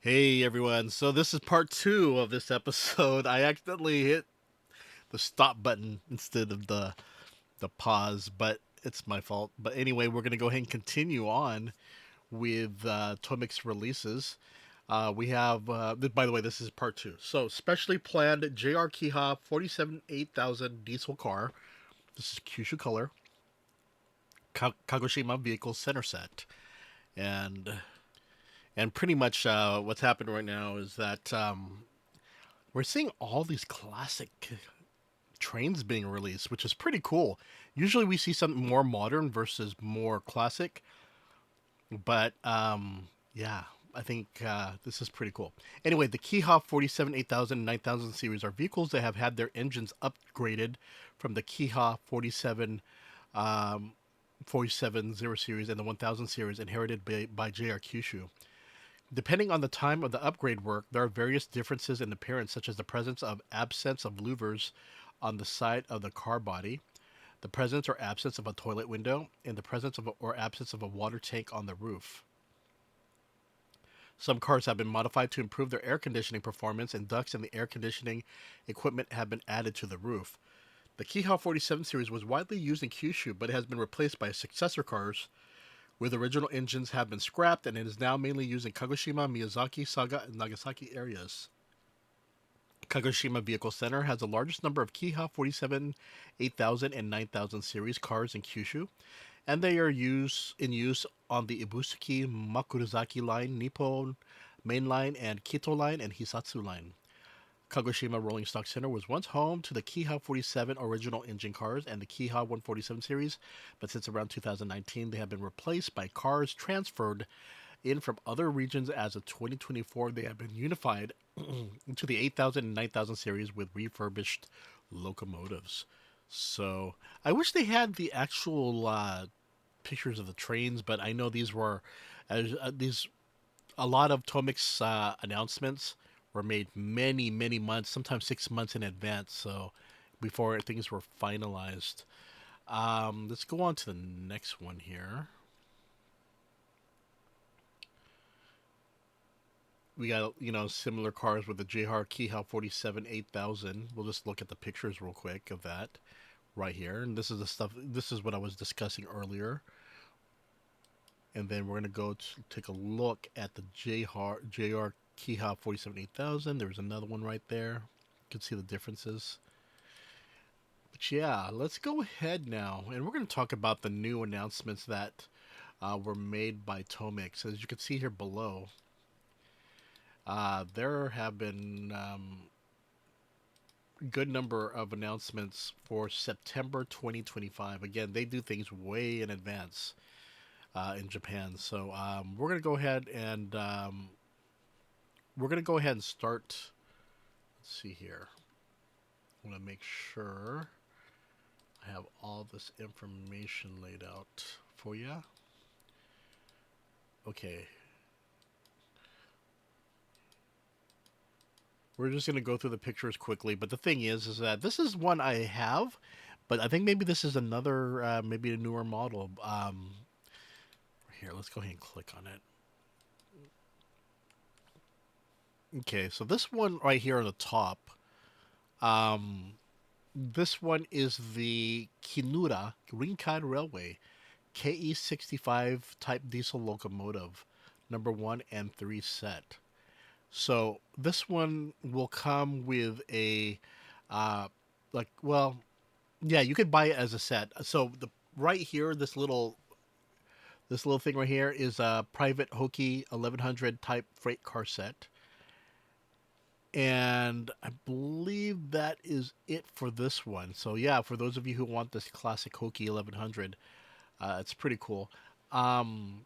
Hey everyone, so this is part two of this episode. I accidentally hit the stop button instead of the pause, but it's my fault. But anyway, we're gonna go ahead and continue on with Tomix releases. We have, by the way, this is part two. So, specially planned JR Kiha 47 8000 diesel car. This is Kyushu color, Kagoshima vehicle center set, and pretty much what's happened right now is that we're seeing all these classic trains being released, which is pretty cool. Usually we see something more modern versus more classic, but yeah, I think this is pretty cool. Anyway, the Kiha 47 8000 9000 series are vehicles that have had their engines upgraded from the Kiha 47 um, 470 series and the 1000 series inherited by JR Kyushu. Depending on the time of the upgrade work, there are various differences in appearance, such as the presence of absence of louvers on the side of the car body, the presence or absence of a toilet window, and the presence of or absence of a water tank on the roof. Some cars have been modified to improve their air conditioning performance, and ducts in the air conditioning equipment have been added to the roof. The Kiha 47 series was widely used in Kyushu, but it has been replaced by successor cars with original engines have been scrapped, and it is now mainly used in Kagoshima, Miyazaki, Saga, and Nagasaki areas. Kagoshima Vehicle Center has the largest number of Kiha 47, 8000, and 9000 series cars in Kyushu, and they are in use on the Ibusuki Makurazaki line, Nippon Main Line, and Kito line and Hisatsu line. Kagoshima Rolling Stock Center was once home to the Kiha 47 original engine cars and the Kiha 147 series, but since around 2019, they have been replaced by cars transferred in from other regions. As of 2024, they have been unified into the 8000 and 9000 series with refurbished locomotives. So I wish they had the actual pictures of the trains, but I know these were these a lot of Tomix announcements were made many months, sometimes 6 months in advance. So before things were finalized. Let's go on to the next one here. We got similar cars with the JR Kiha 47 8000. We'll just look at the pictures real quick of that right here, and this is the stuff. This is what I was discussing earlier. And then we're gonna go to take a look at the JR Kiha 47 8000. There's another one right there. You can see the differences. But yeah, let's go ahead now, and we're gonna talk about the new announcements that were made by Tomix. As you can see here below, there have been good number of announcements for September 2025. Again, they do things way in advance in Japan. So we're gonna go ahead and start. Let's see here. I want to make sure I have all this information laid out for you. Okay. We're just going to go through the pictures quickly, but the thing is that this is one I have, but I think maybe this is another, maybe a newer model. Here, let's go ahead and click on it. Okay, so this one right here on the top, this one is the Kinura Rinkai Railway KE65 type diesel locomotive, number 1 and 3 set. So this one will come with a, well, yeah, you could buy it as a set. So the right here, this little thing right here is a private Hoki 1100 type freight car set. And I believe that is it for this one. So yeah, for those of you who want this classic Hoki 1100, it's pretty cool. Um,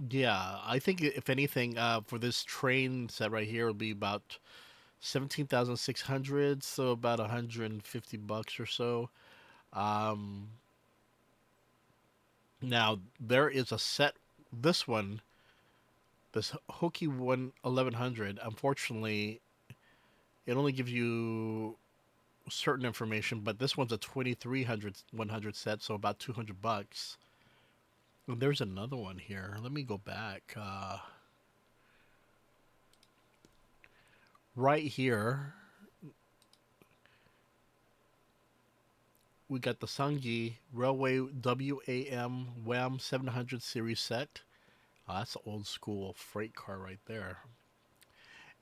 yeah, I think if anything, for this train set right here, it'll be about 17,600, so about $150 or so. Um, Now there is a set. This one, this Hoki 1100. Unfortunately, it only gives you certain information, but this one's a 2300 100 set, so about $200. And there's another one here. Let me go back. Right here, we got the Sangi Railway WAM 700 series set. That's an old school freight car right there.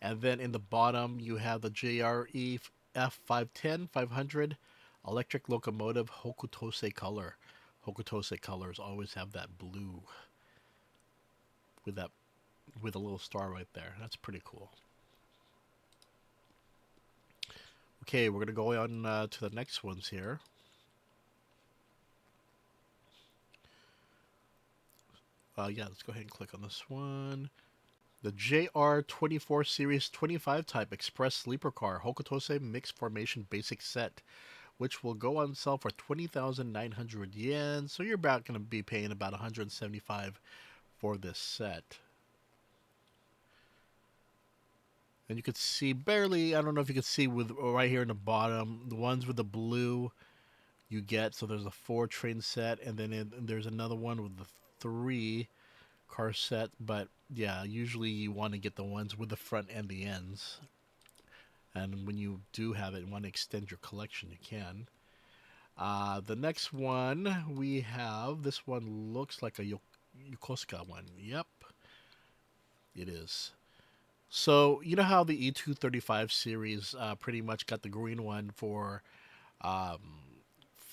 And then in the bottom, you have the JRE F510 500 electric locomotive Hokutose color. Hokutose colors always have that blue with a little star right there. That's pretty cool. Okay, we're gonna go on to the next ones here. Yeah, let's go ahead and click on this one. The JR24 Series 25 type Express Sleeper Car Hokutose Mixed Formation Basic Set, which will go on sale for 20,900 yen. So you're about going to be paying about 175 for this set. And you could see barely, I don't know if you can see with right here in the bottom, the ones with the blue you get. So there's a 4 train set, and then there's another one with the 3 car set. But yeah, usually you want to get the ones with the front and the ends. And when you do have it and want to extend your collection, you can. The next one we have, this one looks like a Yokosuka one. Yep, it is. So you know how the E235 series pretty much got the green one for the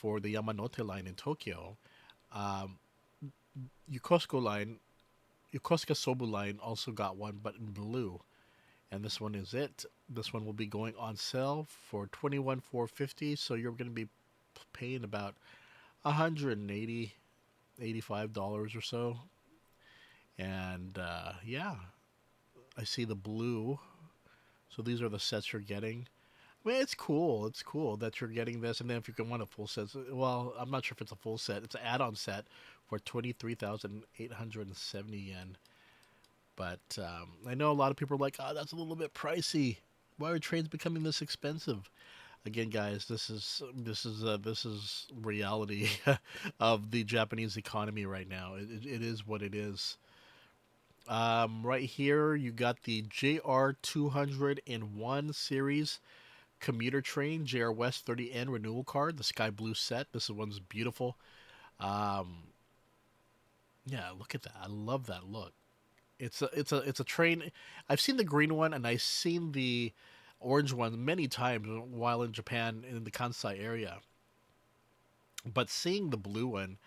Yamanote line in Tokyo. Yokosuka Sobu line also got one, but in blue. And this one is it. This one will be going on sale for $21,450. So you're going to be paying about $180, $85 or so. And yeah, I see the blue. So these are the sets you're getting. I mean, it's cool. It's cool that you're getting this. And then if you can want a full set, well, I'm not sure if it's a full set. It's an add-on set for 23,870 yen. But I know a lot of people are like, oh, that's a little bit pricey. Why are trains becoming this expensive? Again, guys, this is reality of the Japanese economy right now. It is what it is. Right here, you got the JR 201 series commuter train, JR West 30N renewal card, the sky blue set. This one's beautiful. Yeah, look at that. I love that look. It's a train. I've seen the green one and I've seen the orange one many times while in Japan in the Kansai area. But seeing the blue one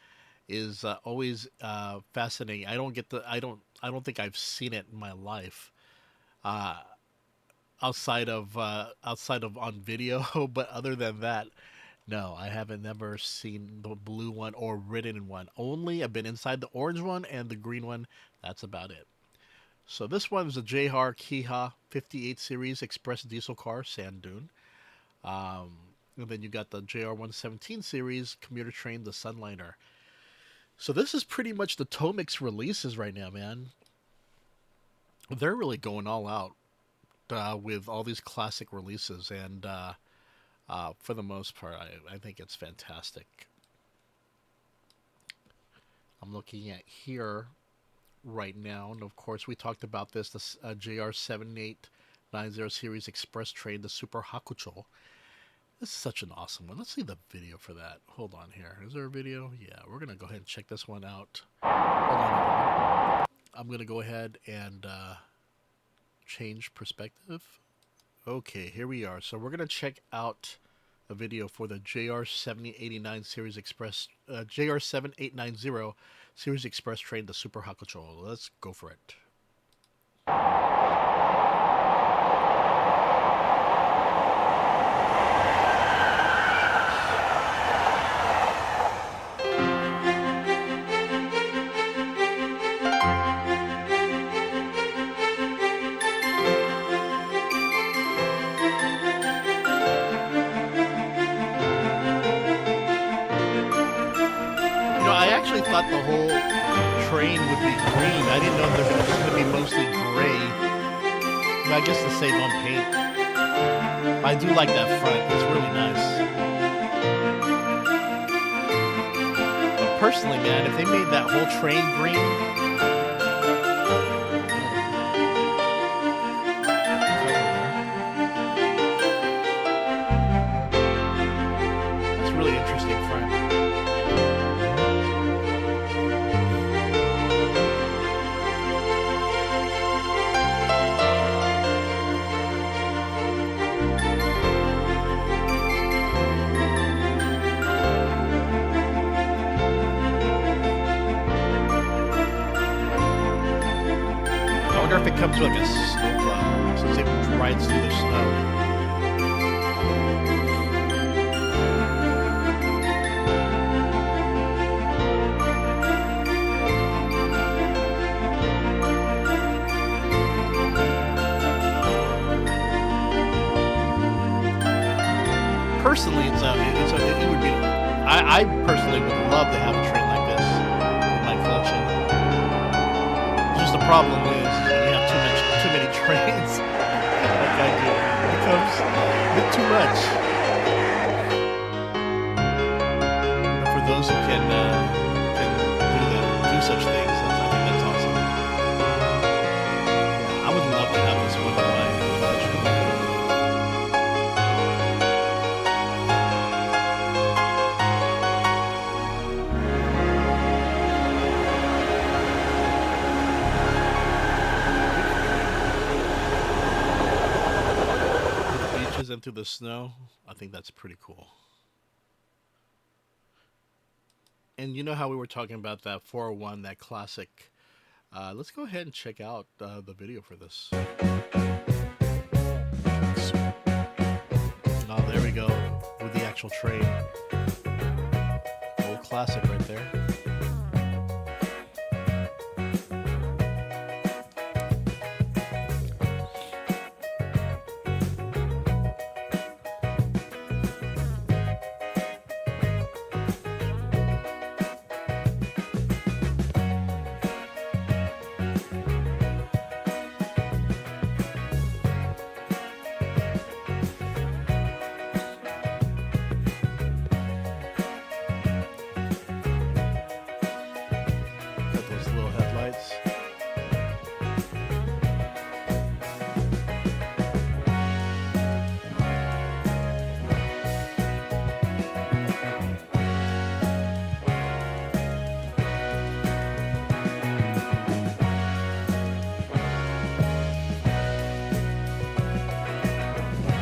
is always fascinating. I don't think I've seen it in my life outside of on video. But other than that, no, I haven't never seen the blue one or ridden in one. Only I've been inside the orange one and the green one. That's about it. So this one is a JR Kiha 58 series express diesel car, sand dune. And then you got the JR 117 series commuter train, the Sunliner. So this is pretty much the Tomix releases right now, man. They're really going all out with all these classic releases, and for the most part, I think it's fantastic. I'm looking at here right now, and of course we talked about this, the JR 7890 series express train, the Super Hakucho. This is such an awesome one. Let's see the video for that. Hold on here. Is there a video? Yeah, we're gonna go ahead and check this one out. Hold on, everyone. I'm gonna go ahead and change perspective. Okay, here we are. So we're gonna check out a video for the JR 7089 series express JR 7890 series express train, the Super Hakucho. Let's go for it. I actually thought the whole train would be green. I didn't know it was going to be mostly gray. But I guess to save on paint. I do like that front. It's really nice. personally, man, if they made that whole train green, that's really interesting front. I wonder if it comes with like a snowplow, since it rides through the snow. Personally, it would be. I personally would love to have a train like this in my collection. Just the problem is you have too many trains. Like I do, it becomes a bit too much. But for those who can do such things, I think that's awesome. Yeah, I would love to have this one in my collection. Into the snow, I think that's pretty cool. And you know how we were talking about that 401, that classic. Let's go ahead and check out the video for this. Oh, there we go with the actual train. Old classic right there.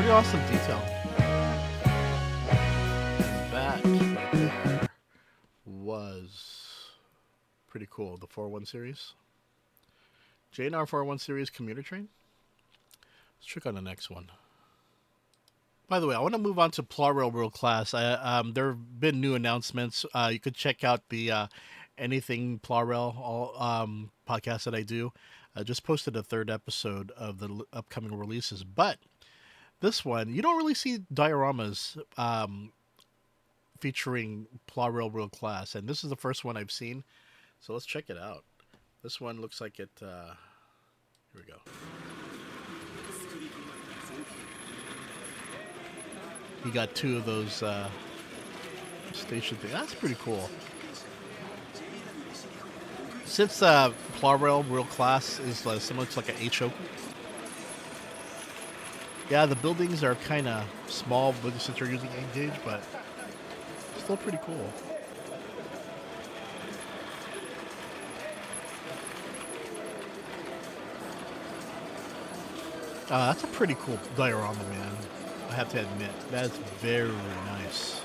Awesome detail. That right there was pretty cool. The 401 series. JNR 401 series commuter train. Let's check on the next one. By the way, I want to move on to Plarail World Class. There have been new announcements. You could check out the Anything Plarail podcast that I do. I just posted a third episode of the upcoming releases, but this one, you don't really see dioramas featuring Plarail World Class, and this is the first one I've seen, so let's check it out. This one looks like it, here we go. You got two of those station things. That's pretty cool. Since Plarail World Class is similar to like an HO. Yeah, the buildings are kind of small since you're using 8 gauge, but still pretty cool. That's a pretty cool diorama, man. I have to admit, that's very nice.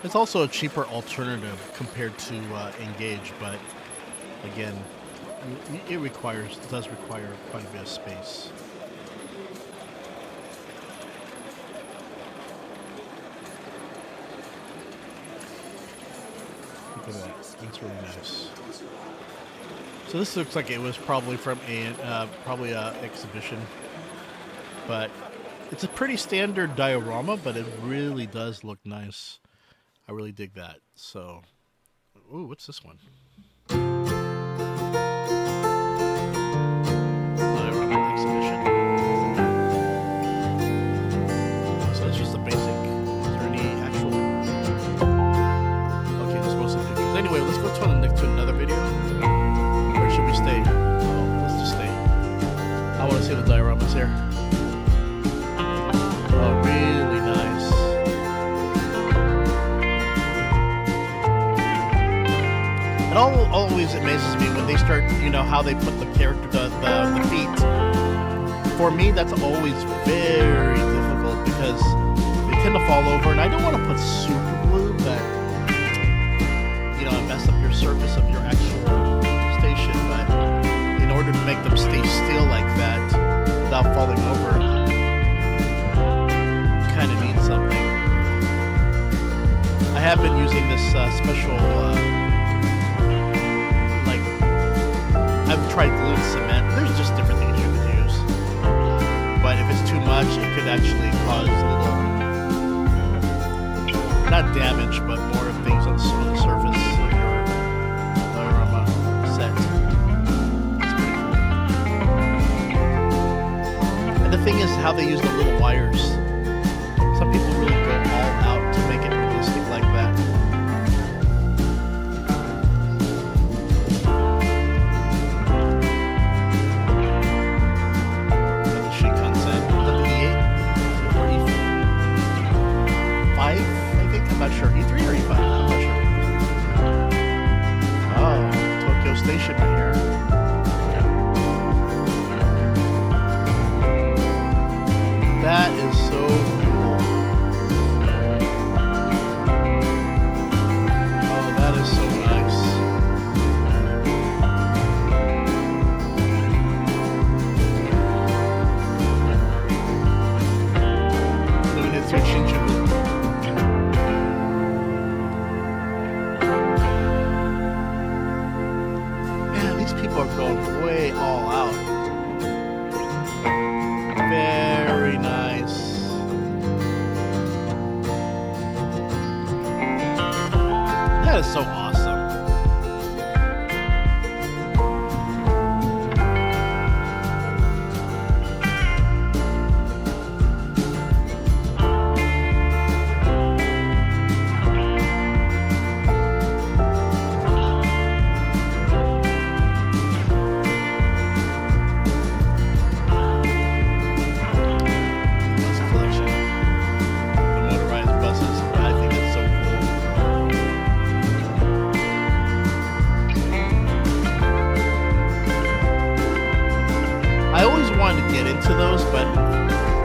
It's also a cheaper alternative compared to Engage, but again, it does require quite a bit of space. Look at that. That's really nice. So this looks like it was probably from probably a exhibition, but it's a pretty standard diorama, but it really does look nice. I really dig that. So, ooh, what's this one? Diorama exhibition. Anyway, let's go to another video. Or should we stay? Oh, let's just stay. I want to see the dioramas here. Oh, really nice. It always amazes me when they start, you know, how they put the character, the feet. For me, that's always very difficult because they tend to fall over, and I don't want to put super glue that, you know, mess up your surface of your actual station, but in order to make them stay still like that without falling over, kind of needs something. I have been using this special, like, I've tried glue and cement. There's just different things you can use. But if it's too much, it could actually cause a little, not damage, but more things on the surface of your diorama set. It's pretty cool. And the thing is how they use the little wires. Some people really go all out to make it realistic like that. I'm not sure. E3 or E5? I'm not sure. Oh, Tokyo Station right here. That is so cool. Oh, that is so nice. Limited to Shinjuku. People are going way all out. Very nice. That is so awesome. To get into those, but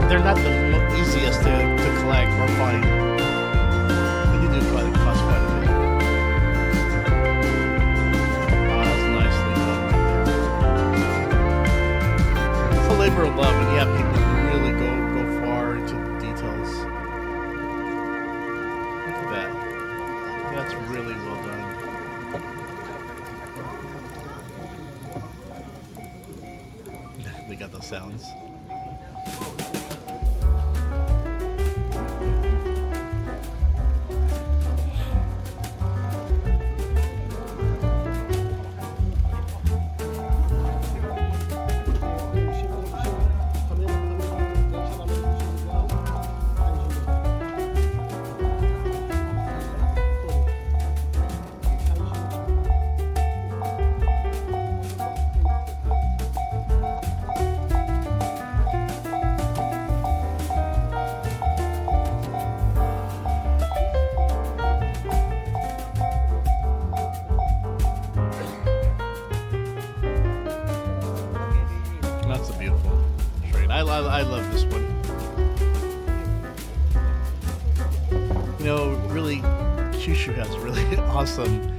they're not the easiest to collect or find. But they do cost quite a bit. Oh, that's nicely done right there. It's a labor of love when you have people who really go far into the details. Look at that. That's really well done. We got those sounds. That's a beautiful train. I love this one. You know, really, Kyushu has really awesome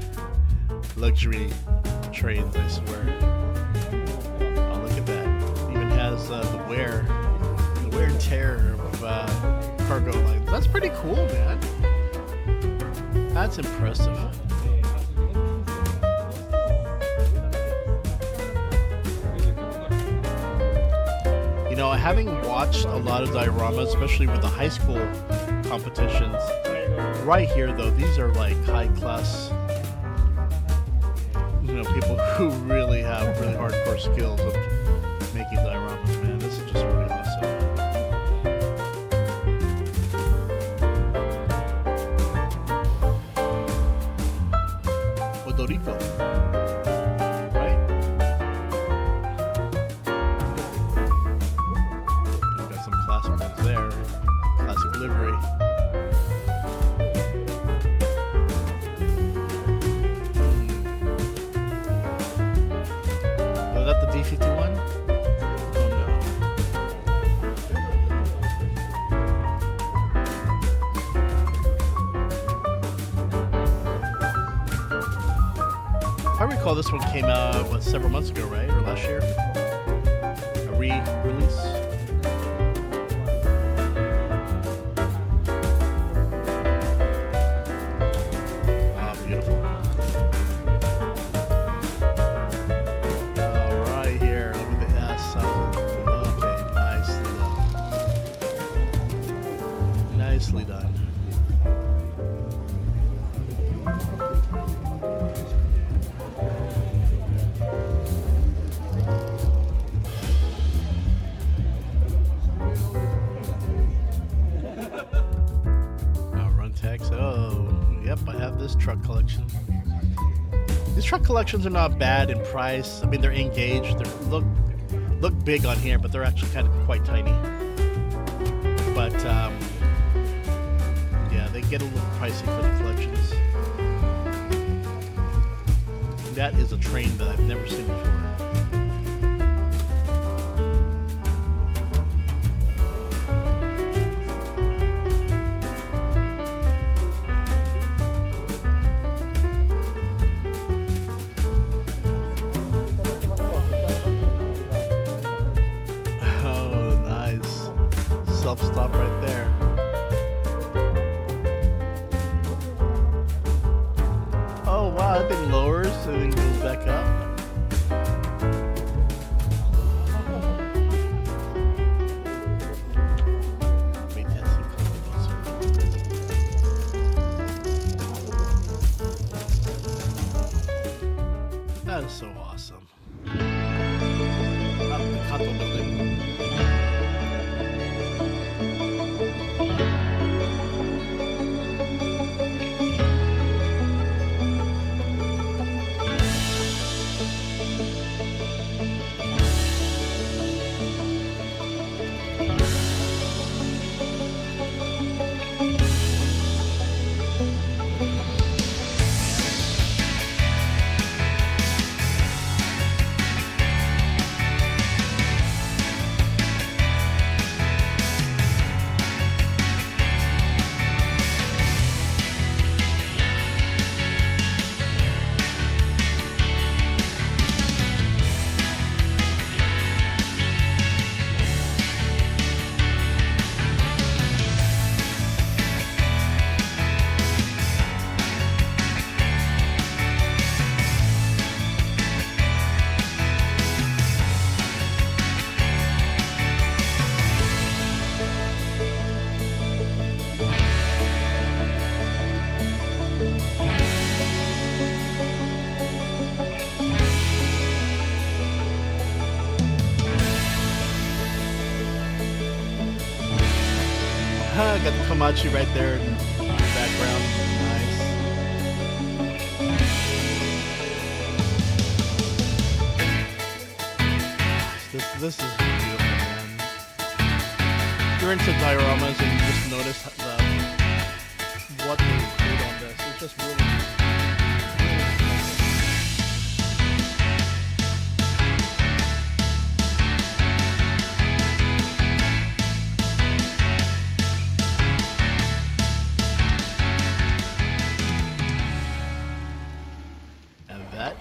luxury trains, I swear. Oh, look at that. It even has the wear and tear of cargo lines. That's pretty cool, man. That's impressive. You know, having watched a lot of dioramas, especially with the high school competitions, right here though, these are like high class, you know, people who really have really hardcore skills of making dioramas, man. This is just really awesome. recall this one came out several months ago, right, or last year? A re-release. Nicely done. Run text. Oh, yep, I have this truck collection. These truck collections are not bad in price. I mean, they're engaged. They look big on here, but they're actually kind of quite tiny. But yeah, they get a little pricey for the collections. That is a train that I've never seen before. Oh, nice. Self-stop right there. Oh wow, that thing lowers and then goes back up. That is so awesome. The KATO building. Got the Komachi right there in the background. Nice. This is beautiful, man. If you're into dioramas and you just notice what they include on this, it's just really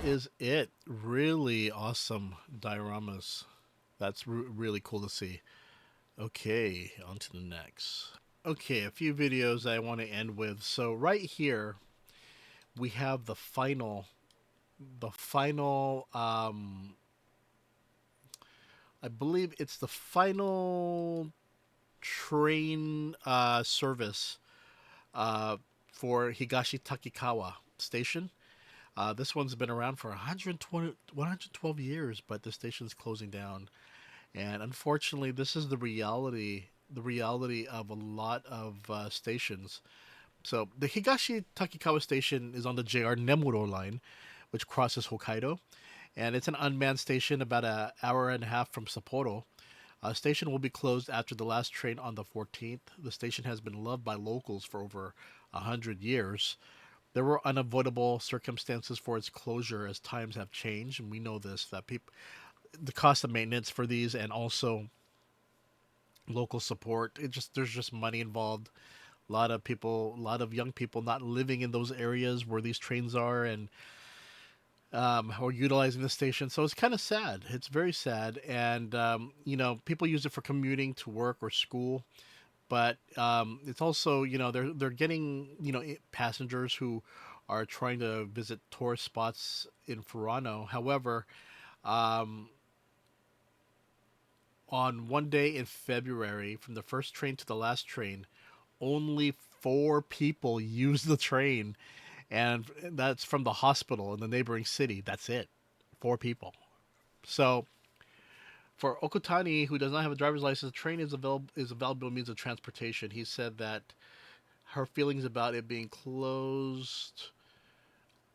is it. Really awesome dioramas. That's really cool to see. Okay, on to the next. Okay, a few videos I want to end with. So right here, we have the final, I believe it's the final train service for Higashi-Takikawa Station. This one's been around for 112 years, but the station's closing down. And unfortunately, this is the reality of a lot of stations. So the Higashi-Takikawa Station is on the JR Nemuro line, which crosses Hokkaido. And it's an unmanned station about an hour and a half from Sapporo. Station will be closed after the last train on the 14th. The station has been loved by locals for over 100 years. There were unavoidable circumstances for its closure as times have changed, and we know this, that the cost of maintenance for these and also local support, there's just money involved. A lot of young people not living in those areas where these trains are, and or utilizing the station. So it's kind of sad. It's very sad, and people use it for commuting to work or school. But it's also, they're getting passengers who are trying to visit tourist spots in Furano. However, um, on one day in February, from the first train to the last train, only 4 people used the train, and that's from the hospital in the neighboring city. That's it, 4 people. So for Okutani, who does not have a driver's license, the train is a valuable means of transportation. He said that her feelings about it being closed.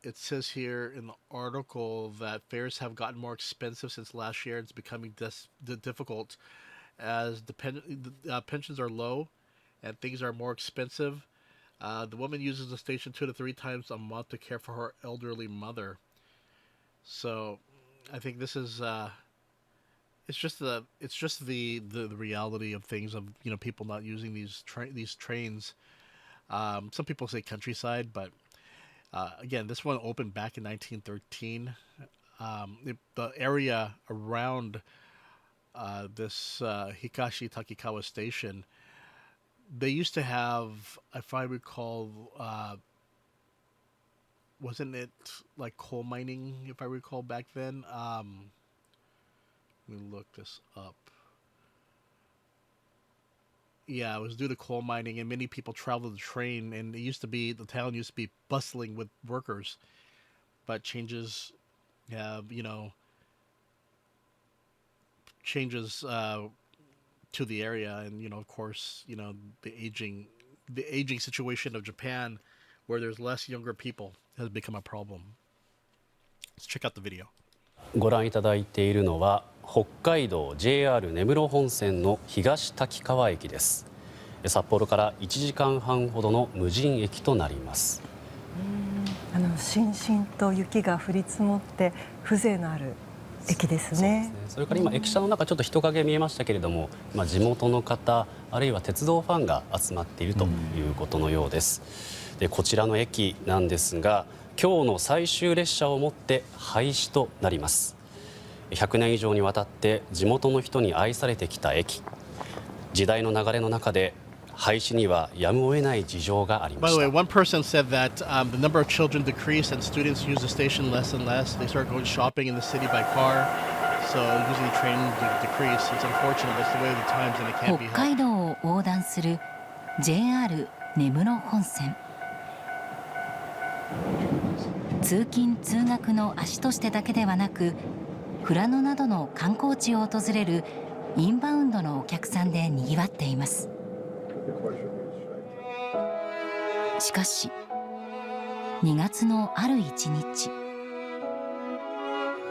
It says here in the article that fares have gotten more expensive since last year. It's becoming difficult as pensions are low and things are more expensive. The woman uses the station 2 to 3 times a month to care for her elderly mother. So, I think this is it's just the reality of things of people not using these trains. Some people say countryside, but again, this one opened back in 1913. The area around this Higashi-Takikawa Station, they used to have, if I recall, wasn't it like coal mining, if I recall back then? Let me look this up. Yeah, it was due to coal mining, and many people traveled the train, and the town used to be bustling with workers. But have, changes to the area, and of course, the aging situation of Japan, where there's less younger people, has become a problem. Let's check out the video. ご覧いただいているのは北海道 JR 根室本線の東滝川駅です。札幌から1時間半ほどの無人駅となります。しんしんと雪が降り積もって風情のある駅ですね。それから今駅舎の中ちょっと人影見えましたけれども、地元の方あるいは鉄道ファンが集まっているということのようです。でこちらの駅なんですが、今日の最終列車をもって廃止となります。100年以上にわたって地元の人に愛されてきた駅。時代の流れの中で廃止にはやむを得ない事情がありました。By the way, one person said that the number of children decreased and students use the station less and less. They start going shopping in the city by car, so using the train decreased. It's unfortunate, but it's the way of the times, and it can't be helped. 北海道を横断する JR 根室本線。通勤通学の足としてだけではなく、富良野などの観光地を訪れるインバウンドのお客さんでにぎわっています。しかし2月のある一日、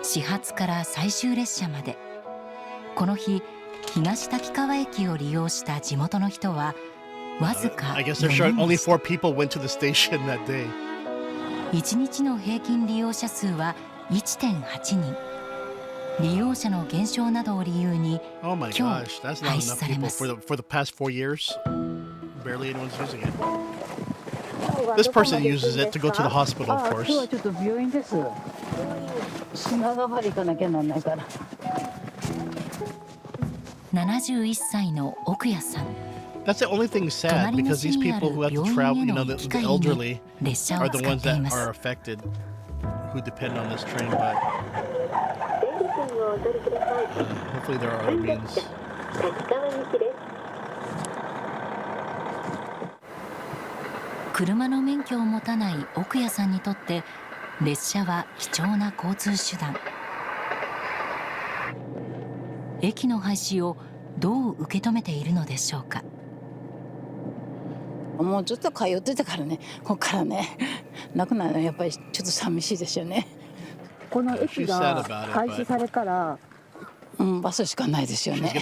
始発から最終列車までこの日東滝川駅を利用した地元の人はわずかI guess they're sure only 4 people went to the station that day. 1日の平均利用者数は 1.8 人。利用者の減少などを理由に今日廃止されます。 For the past 4 years, barely anyone's using it. This person uses it to go to the hospital, of course. 今日はちょっと病院です。品川まで行かなきゃなんないから。71歳の奥谷さん。 That's the only thing sad, because these people who have to travel, the elderly are the ones that are affected, who depend on this train, but hopefully there are other means. 車の免許を持たない奥谷さんにとって列車は貴重な交通手段。駅の廃止をどう受け止めているのでしょうか。もうちょっと通ってたからね、ここからね、なくなるのはやっぱりちょっと寂しいですよね。この駅が廃止されたら、バスしかないですよね。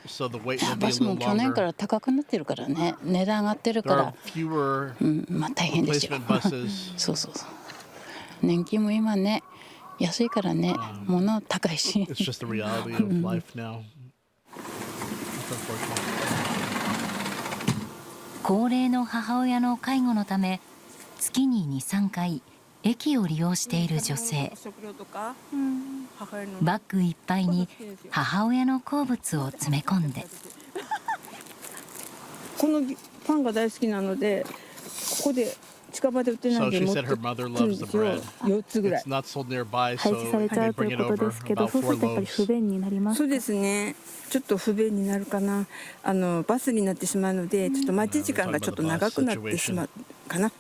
バスも去年から高くなってるからね、値段上がってるから、大変ですよ。そうそうそう。年金も今ね、安いからね、物高いし。高齢の母親の介護のため月に 2,3 回駅を利用している女性。バッグいっぱいに母親の好物を詰め込んで。このパンが大好きなので、ここで近場で売ってないんで持ってくるんですよ。4つぐらい。廃棄されちゃうということですけど、そうするとやっぱり不便になりますか？そうですね。ちょっと不便になるかな。バスになってしまうので、ちょっと待ち時間がちょっと長くなってしまうかな。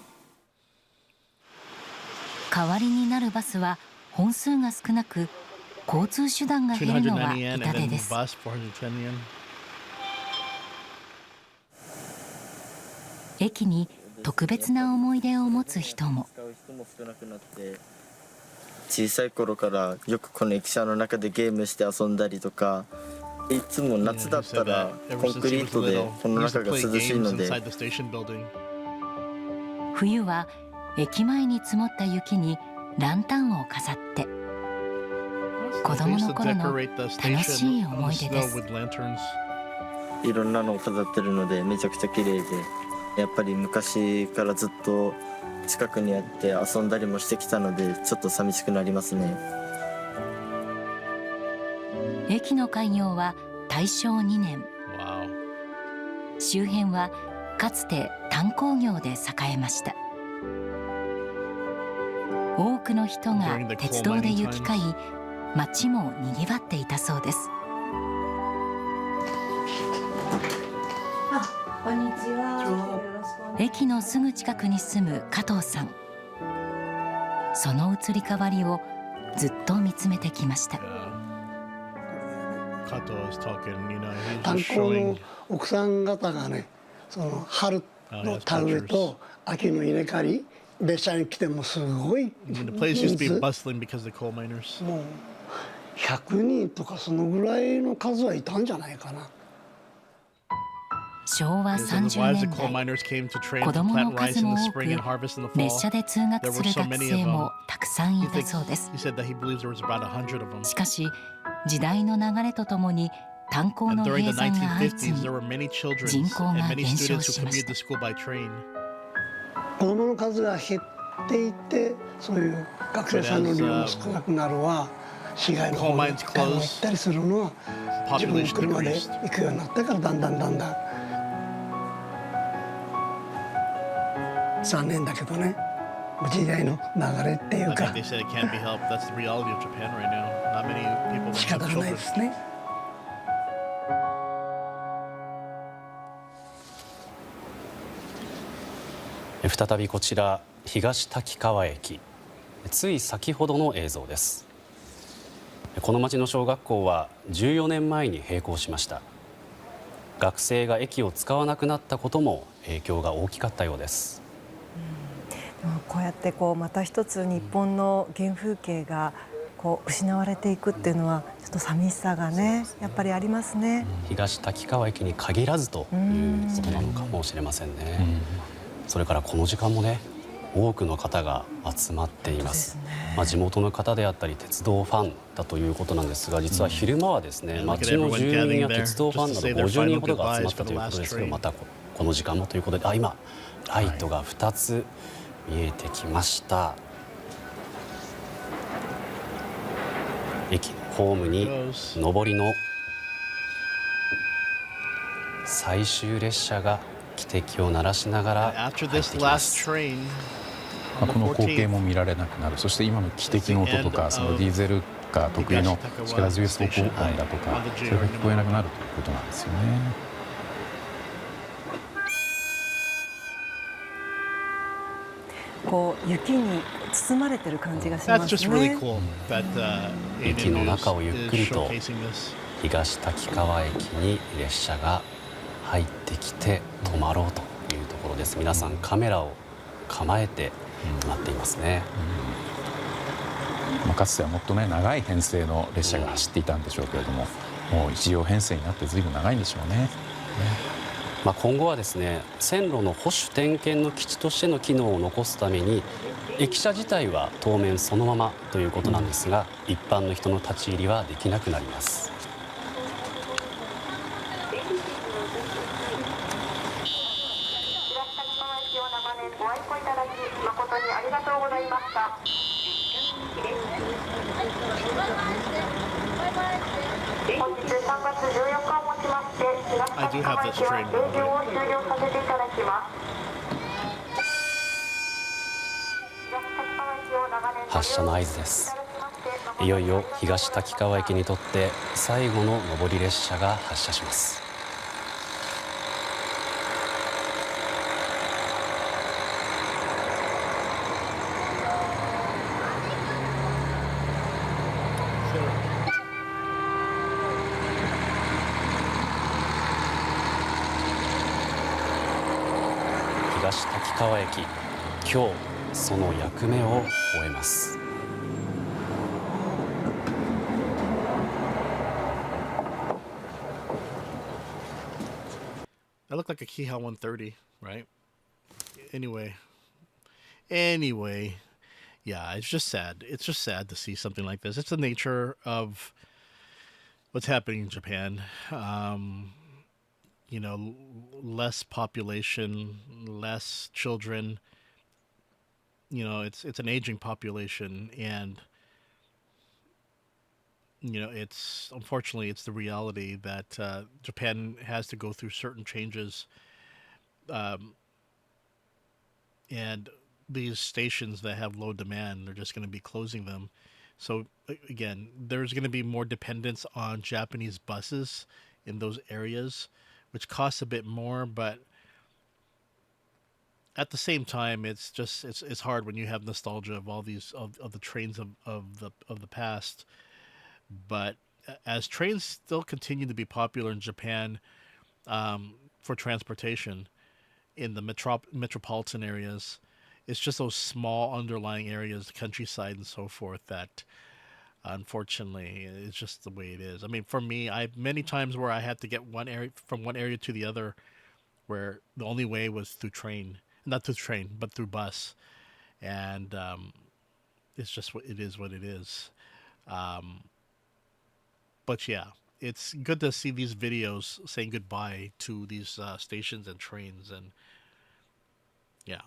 代わりになるバスは本数が少なく、交通手段が減るのは痛手です。駅に特別な思い出を持つ人も。小さい頃からよくこの駅舎の中でゲームして遊んだりとか、いつも夏だったらコンクリートでこの中が涼しいので、冬は駅前に積もった雪にランタンを飾って、子供の頃の楽しい思い出です。いろんなのを飾ってるのでめちゃくちゃ綺麗で、やっぱり昔からずっと近くにあって遊んだりもしてきたので、ちょっと寂しくなりますね。駅の開業は大正2年。周辺はかつて炭鉱業で栄えました。多くの人が鉄道で行き交い、街もにぎわっていたそうです。こんにちは。駅のすぐ近くに住む加藤さん。その移り変わりをずっと見つめてきました。炭鉱の奥さん方がね、その春の田植えと秋の稲刈り、列車に来てもすごい人数、もう100人とかそのぐらいの数はいたんじゃないかな。昭和30年代、子供の数も多く、列車で通学する学生もたくさんいたそうです。しかし、時代の流れとともに炭鉱の閉山が相次ぎ、人口が減少しました。子供の数が減っていて、そういう学生さんの量も少なくなるわ、市外の方に行ったりするのは自分の車で行くようになってからだんだん残念だけどね、時代の流れっていうか仕方がないですね。再びこちら東滝川駅、つい先ほどの映像です。この町の小学校は14年前に閉校しました。学生が駅を使わなくなったことも影響が大きかったようです。こうやってまた一つ日本の原風景が失われていくっていうのはちょっと寂しさがね、やっぱりありますね。東滝川駅に限らずということなのかもしれませんね。それからこの時間もね、多くの方が集まっています。地元の方であったり鉄道ファンだということなんですが、実は昼間はですね、町の住民や鉄道ファンなど50人ほどが集まったということですけど、またこの時間もということで、今ライトが2つ見えてきました。駅のホームに上りの最終列車が汽笛を鳴らしながら入ってきます。この光景も見られなくなる。そして今の汽笛の音とか、そのディーゼルカー特有の力強い走行音だとか、それが聞こえなくなるということなんですよね。雪に包まれてる感じがしますね。駅の中をゆっくりと東滝川駅に列車が入ってきて止まろうというところです。皆さんカメラを構えて待っていますね。かつてはもっとね、長い編成の列車が走っていたんでしょうけれども、もう1両編成になってずいぶん長いんでしょうね。今後はですね、線路の保守点検の基地としての機能を残すために、駅舎自体は当面そのままということなんですが、一般の人の立ち入りはできなくなります。ご愛顧いただき誠にありがとうございます。I do have this train. 発車の合図です。いよいよ東滝川駅にとって最後の上り列車が発車します。東滝川駅、今日その役目を終えます。I look like a Kihao 130, right? Anyway, yeah, it's just sad. It's just sad to see something like this. It's the nature of what's happening in Japan. You know, less population, less children. You know, it's an aging population, and you know, it's unfortunately it's the reality that Japan has to go through certain changes, and these stations that have low demand, they're just going to be closing them. So again, there's going to be more dependence on Japanese buses in those areas, which costs a bit more, but at the same time, it's just it's hard when you have nostalgia of all these of the trains of the past. But as trains still continue to be popular in Japan for transportation in the metropolitan areas, it's just those small underlying areas, the countryside and so forth, that unfortunately it's just the way it is. I mean, for me, I many times where I had to get one area from one area to the other, where the only way was through train, not through train, but through bus, and it's just what it is. What it is. But yeah, it's good to see these videos saying goodbye to these stations and trains, and yeah.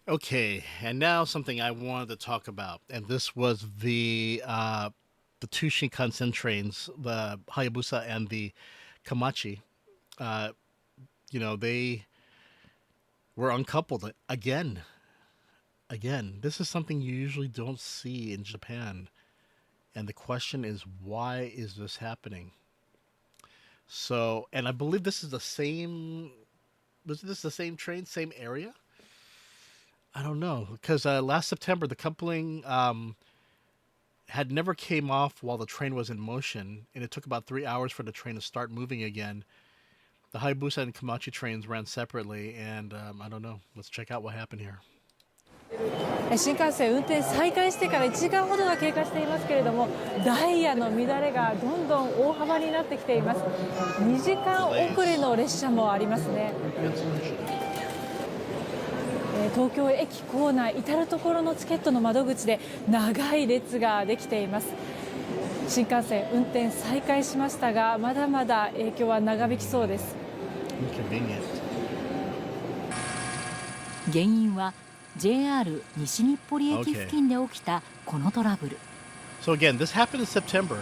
Okay, and now something I wanted to talk about, and this was the two Shinkansen trains, the Hayabusa and the Komachi. You know, they were uncoupled again. Again, this is something you usually don't see in Japan. And the question is, why is this happening? So, and I believe this is the same. Was this the same train, same area? I don't know, because last September the coupling had never came off while the train was in motion, and it took about 3 hours for the train to start moving again. The Hayabusa and Komachi trains ran separately, and I don't know. Let's check out what happened here. 新幹線運転再開してから1時間ほどが経過していますけれども、ダイヤの乱れがどんどん大幅になってきています。2時間遅れの列車もありますね。東京駅構内至る所のチケットの窓口で長い列ができています。新幹線運転再開しましたが、まだまだ影響は長引きそうです。原因はJR 西日暮里駅付近で起きたこのトラブル。So again, this happened in September,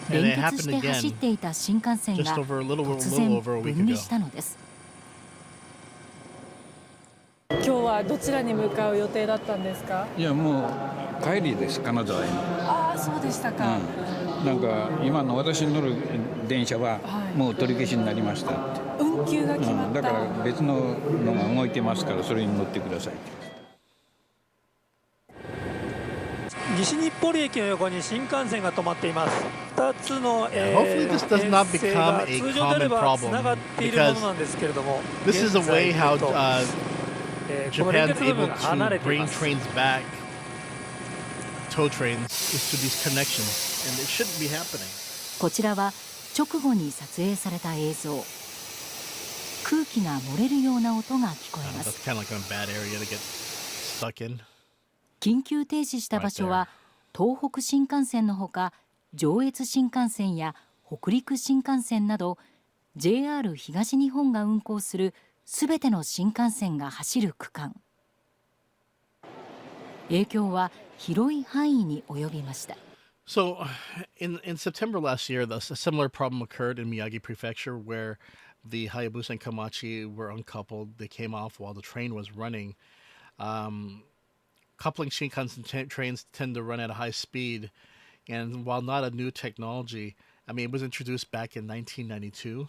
and it 連結 happened して走っ again ていた新幹線が just over a little 突然 over a 分 week 離 ago. したのです。今日はどちらに向かう予定だったんですか？いや、もう帰りです、金沢への。ああ、そうでしたか。なんか今の私に乗る電車はもう取り消しになりましたって。運休が決まった。だから別ののが動いてますから、それに乗ってください。西日暮里駅の横に新幹線が止まっています。2つのHopefully this does not 編成 become が a 通常であれ common ばつなが problem っているもの because なんですけれども、 this is a 現在 way how この連 Japan's 結部 able 分が離れ to てい bring ます。 trains back, tow trains, is to these connections, and it shouldn't be happening. こちらは直後に撮影された映像。空気が漏れるような音が聞こえます。 That's kind of like a bad area to get stuck in. 緊急停止した場所は東北新幹線のほか上越新幹線や北陸新幹線など JR 東日本が運行するすべての新幹線が走る区間。影響は広い範囲に及びました。So, in September last year, a similar problem occurred in Miyagi Prefecture where the Hayabusa and Komachi were uncoupled. They came off while the train was running. Coupling Shinkansen trains tend to run at a high speed, and while not a new technology, I mean, it was introduced back in 1992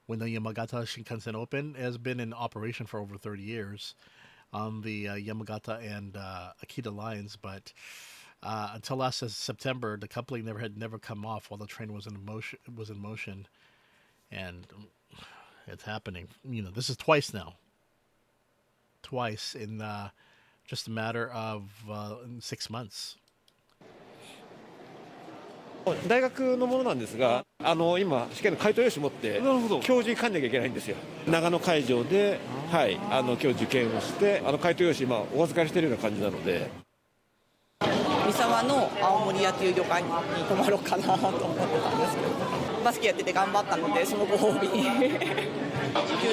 when the Yamagata Shinkansen opened. It has been in operation for over 30 years on the Yamagata and Akita lines, but until last September, the coupling had never come off while the train was in motion, and it's happening. You know, this is twice now. Twice in just a matter of 6 months. 大学のものなんですが、今試験の回答用紙持って教授に書かなきゃいけないんですよ。長野会場で、はい、今日受験をして回答用紙今お預かりしているような感じなので。三沢の青森屋という旅館に泊まろうかなと思ってたんですけど、バスケやってて頑張ったのでそのご褒美に牛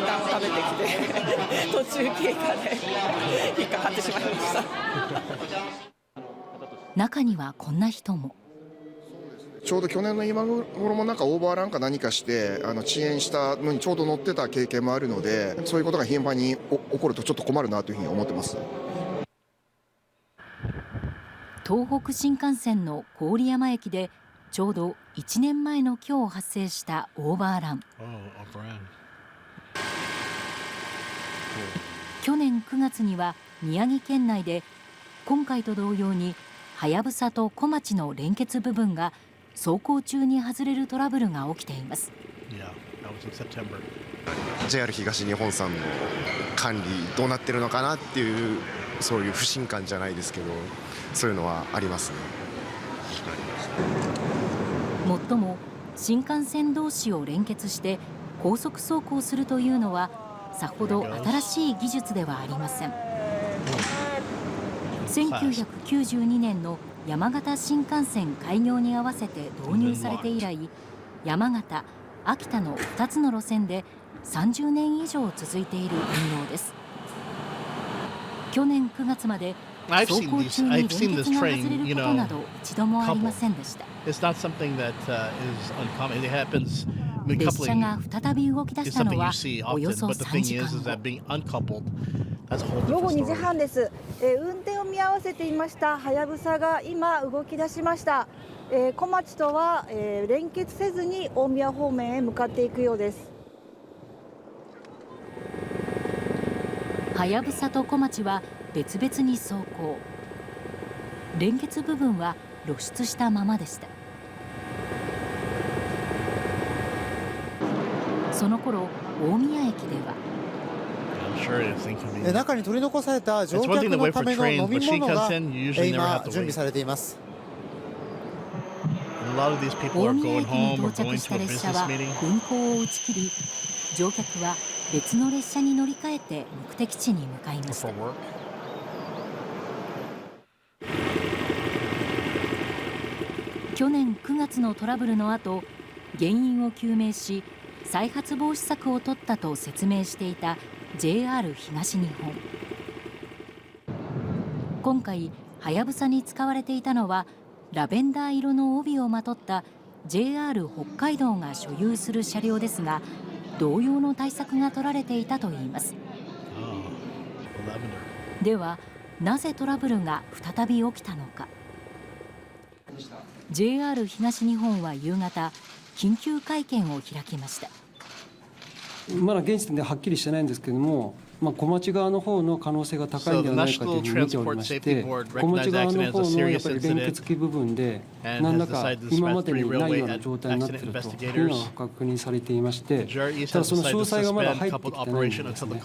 タンを食べてきて途中経過で引っかかってしまいました。中にはこんな人も。ちょうど去年の今頃もなんかオーバーランか何かして遅延したのにちょうど乗ってた経験もあるので、そういうことが頻繁に起こるとちょっと困るなというふうに思ってます。東北新幹線の郡山駅でちょうど1年前の今日発生したオーバーラン。去年9月には宮城県内で今回と同様にはやぶさと小町の連結部分が走行中に外れるトラブルが起きています。JR 東日本さんの管理どうなってるのかなっていう、そういう不信感じゃないですけど、そういうのはありますね。もっとも新幹線同士を連結して高速走行するというのはさほど新しい技術ではありません。1992年の山形新幹線開業に合わせて導入されて以来、山形、秋田の2つの路線で30年以上続いている運用です。去年9月まで走行中に連結が外れることなど一度もありませんでした。列車が再び動き出したのはおよそ3時間後。午後2時半です。運転を見合わせていましたはやぶさが今動き出しました。小町とは、連結せずに大宮方面へ向かっていくようです。はやぶさと小町は別々に走行。連結部分は露出したままでした。その頃大宮駅では中に取り残された乗客のための飲み物が今準備されています。大宮駅に到着した列車は運行を打ち切り、乗客は別の列車に乗り換えて目的地に向かいました。去年9月のトラブルの後、原因を究明し再発防止策を取ったと説明していたJR 東日本。今回はやぶさに使われていたのはラベンダー色の帯をまとった JR 北海道が所有する車両ですが、同様の対策が取られていたといいます。ではなぜトラブルが再び起きたのか。 JR 東日本は夕方緊急会見を開きました。まだ現時点ではっきりしてないんですけれども、小町側の方の可能性が高いんではないかというふうに見ておりまして、小町側の方のやっぱり連結機部分で何らか今までにないような状態になっているというのが確認されていまして、ただその詳細がまだ入ってきてないんですね。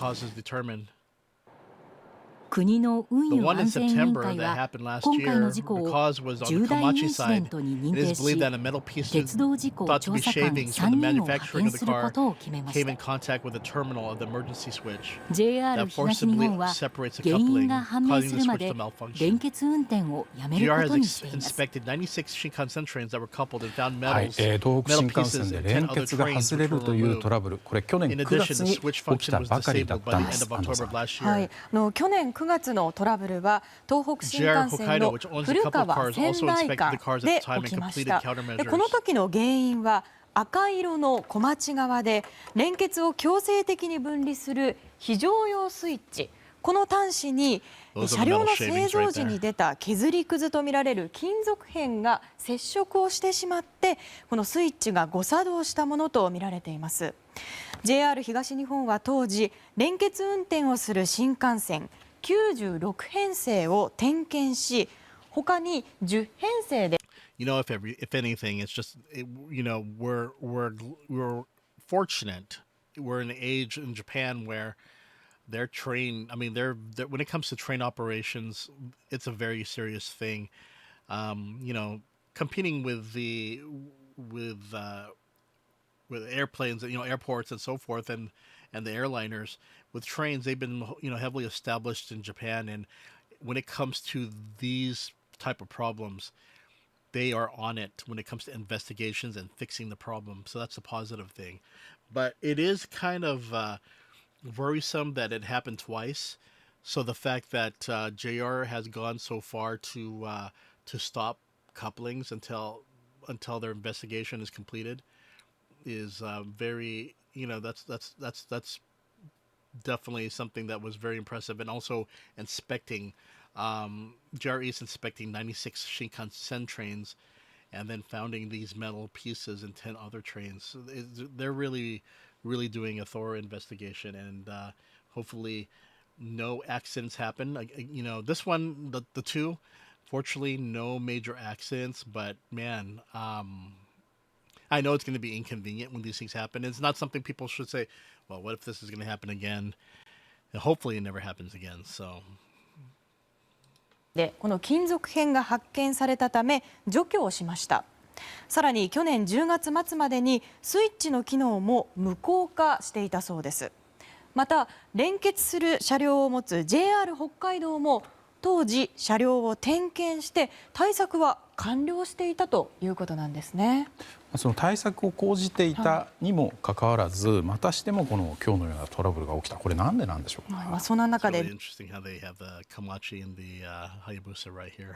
国の運輸安全委員会は今回の事故を重大インシデントに認定し、鉄道事故調査官3人を派遣することを決めました。JR 東日本は原因が判明するまで連結運転をやめることにしています。東北新幹線で連結が外れるというトラブル、これ去年9月に起きたばかりだったんです。はい、去年9 9月のトラブルは東北新幹線の古川仙台間で起きました。でこの時の原因は赤色の小町側で連結を強制的に分離する非常用スイッチ、この端子に車両の製造時に出た削りくずとみられる金属片が接触をしてしまってこのスイッチが誤作動したものとみられています。 JR 東日本は当時連結運転をする新幹線96編成を点検し、他に10編成でYou know, if anything, it's just you know we're fortunate. We're in an age in Japan where their train. I mean, they're when it comes to train operations, it's a very serious thing. You know, competing with airplanes, you know, airports and so forth, and the airliners. With trains, they've been heavily established in Japan, and when it comes to these type of problems, they are on it when it comes to investigations and fixing the problem. So that's a positive thing. But it is kind of worrisome that it happened twice. So the fact that JR has gone so far to stop couplings until their investigation is completed is very, that's definitely something that was very impressive. And also inspecting JR East inspecting 96 Shinkansen trains and then finding these metal pieces in 10 other trains. So they're really doing a thorough investigation, and hopefully no accidents happen. You know, this one, the two, fortunately no major accidents, but man, I know it's going to be inconvenient when these things happen. It's not something people should say, well, what if this is going to happen again? And hopefully it never happens again. Soでこの金属片が発見されたため除去をしました。さらに去年10月末までにスイッチの機能も無効化していたそうです。また連結する車両を持つ JR 北海道も当時車両を点検して対策は完了していたということなんですね。その対策を講じていたにもかかわらず、またしてもこの今日のようなトラブルが起きた。これなんでなんでしょうか。そんな中で interesting how they have the Komachi and the Hayabusa right here.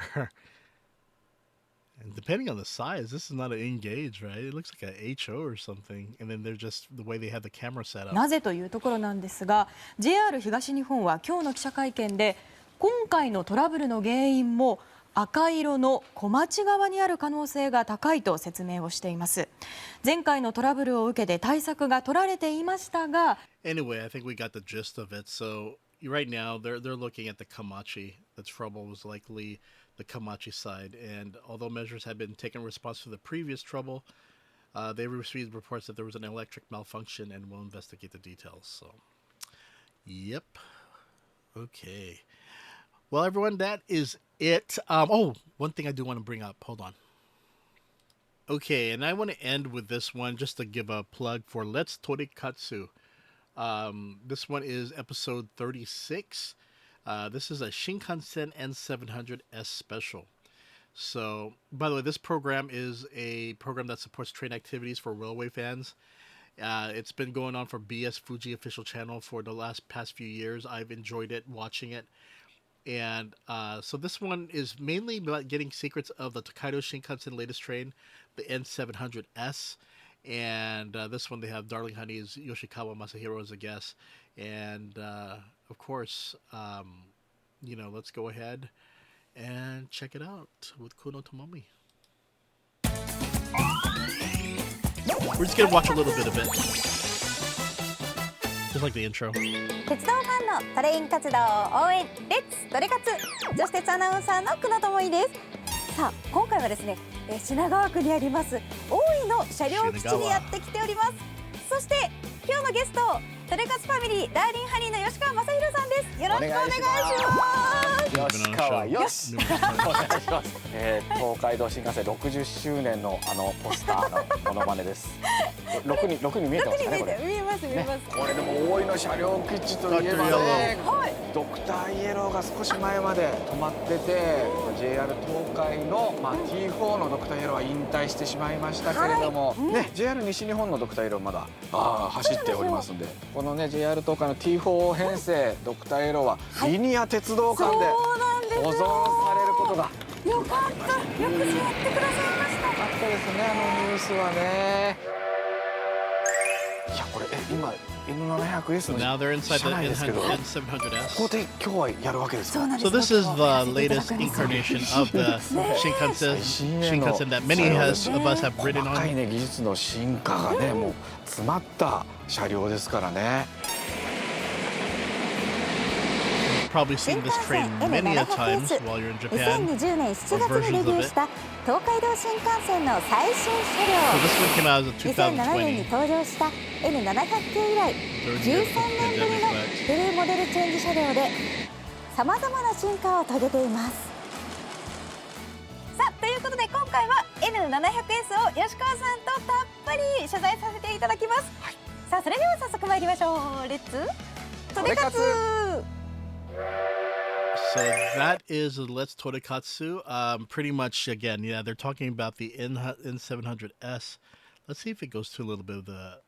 And depending on the size, this is not an N-gauge, right? It looks like a HO or something. And then they're just the way they have the camera set up. なぜというところなんですが、 JR 東日本は今日の記者会見で今回のトラブルの原因も赤色の小町側にある可能性が高いと説明をしています。前回のトラブルを受けて対策が取られていましたが Anyway, I think we got the gist of it. So right now they're looking at the Komachi. The trouble was likely the Komachi side, and although measures had been taken in response to the previous trouble, they received reports that there was an electric malfunction and will investigate the details. So yep. Okay. Well, everyone, that is it. One thing I do want to bring up. Hold on. Okay, and I want to end with this one just to give a plug for Let's Torekatsu. This one is episode 36. This is a Shinkansen N700S special. So, by the way, this program is a program that supports train activities for railway fans. It's been going on for BS Fuji official channel for the past few years. I've enjoyed it, watching it. And so this one is mainly about getting secrets of the Tokaido Shinkansen latest train, the N700S. And this one they have Darling Honey's Yoshikawa Masahiro as a guest. And of course, let's go ahead and check it out with Kuno Tomomi. We're just going to watch a little bit of it. Just like the intro. 鉄道ファンのトレイン活動を応援レッツトレカツ女子鉄アナウンサーの久野智衣です。さあ今回はですね品川区にあります大井の車両基地にやってきております。そして今日のゲストトレカツファミリーダーリンハニーの吉川正宏さんです。よろしくお願いします。吉川よしお願いします。東海道新幹線60周年のポスターのモノマネです。6に見えてますかねこれ。見えます見えます。これでも大井の車両基地といえばね。ドクターイエローが少し前まで止まってて JR 東海の、T4 のドクターイエローは引退してしまいましたけれども、ね、JR 西日本のドクターイエローまだ走っておりますので、このね JR 東海の T4 編成ドクターイエローはリニア鉄道間で保存されることがよかった、よく座ってくださいました。あったですね、ニュースはね。いやこれ今 N700S の車内ですけど、ここで今日はやるわけですか。So this is the latest incarnation of the Shinkansen that many of us have ridden 細かい on. ね技術の進化がねもう詰まった車両ですからね。Probably seen this train many a times while you're in Japan. 2020年7月にデビューした東海道新幹線の最新車両。 So this one came out as a 2007年に 2020. 登場した N700 系以来13年ぶりのフルモデルチェンジ車両でさまざまな進化を遂げています。さあということで今回は N700S を吉川さんとたっぷり取材させていただきます。さあそれでは早速参りましょう。レッツトレカツ。 So that is Let's Torekatsu. Pretty much again, yeah, they're talking about the N700S. Let's see if it goes to a little bit of the.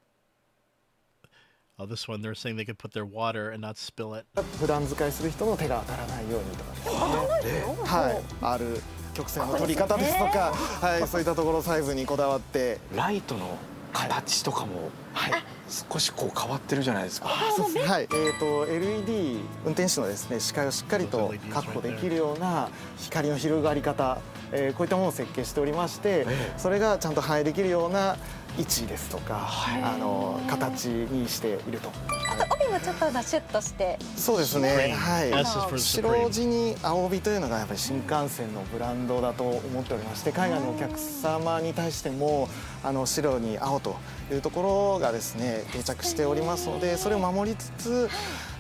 Oh, this one they're saying they could put their water and not spill it. 普段使いする人の手が当たらないようにとかですね。はい、ある曲線の取り方ですとか、はい、そういったところ細部にこだわって。ライトの形とかも、少しこう変わってるじゃないですか。そうです。はい、LED 運転手のですね視界をしっかりと確保できるような光の広がり方、こういったものを設計しておりまして、それがちゃんと反映できるような位置ですとか、形にしていると。あと帯もちょっとシュッとして。そうですね。はい。 S is for 白地に青帯というのがやっぱり新幹線のブランドだと思っておりまして、海外のお客様に対しても白に青というところがですね定着しておりますので、それを守りつつ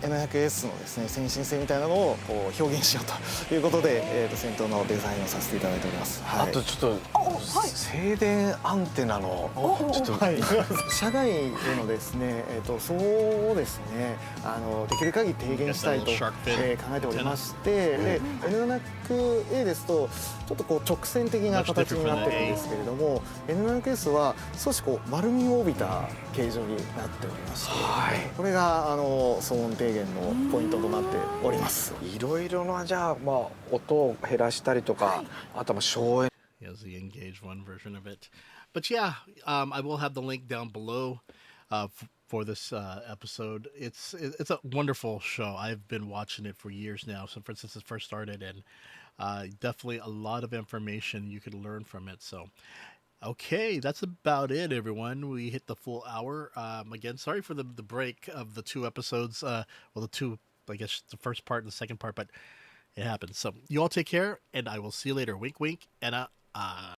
N700S のですね先進性みたいなのをこう表現しようということで、先頭のデザインをさせていただいております。はい、あとちょっと静電アンテナのちょっと、はい、車外でのですね、そうですねできる限り低減したいと、考えておりまして、で N700A ですとちょっとこう直線的な形になってるんですけれども、N700S は少しこう丸みを帯びた形状になっておりまして、これが騒音低減のポイントとなっております。いろいろなじゃあ音を減らしたりとか、あとは省エネ。He has the engaged one version of it. But yeah, I will have the link down below for this episode. It's a wonderful show. I've been watching it for years now, so since it first started, and definitely a lot of information you could learn from it. So, okay, that's about it, everyone. We hit the full hour. Again, sorry for the break of the two episodes. The two, I guess, the first part and the second part, but it happens. So you all take care, and I will see you later. Wink, wink, and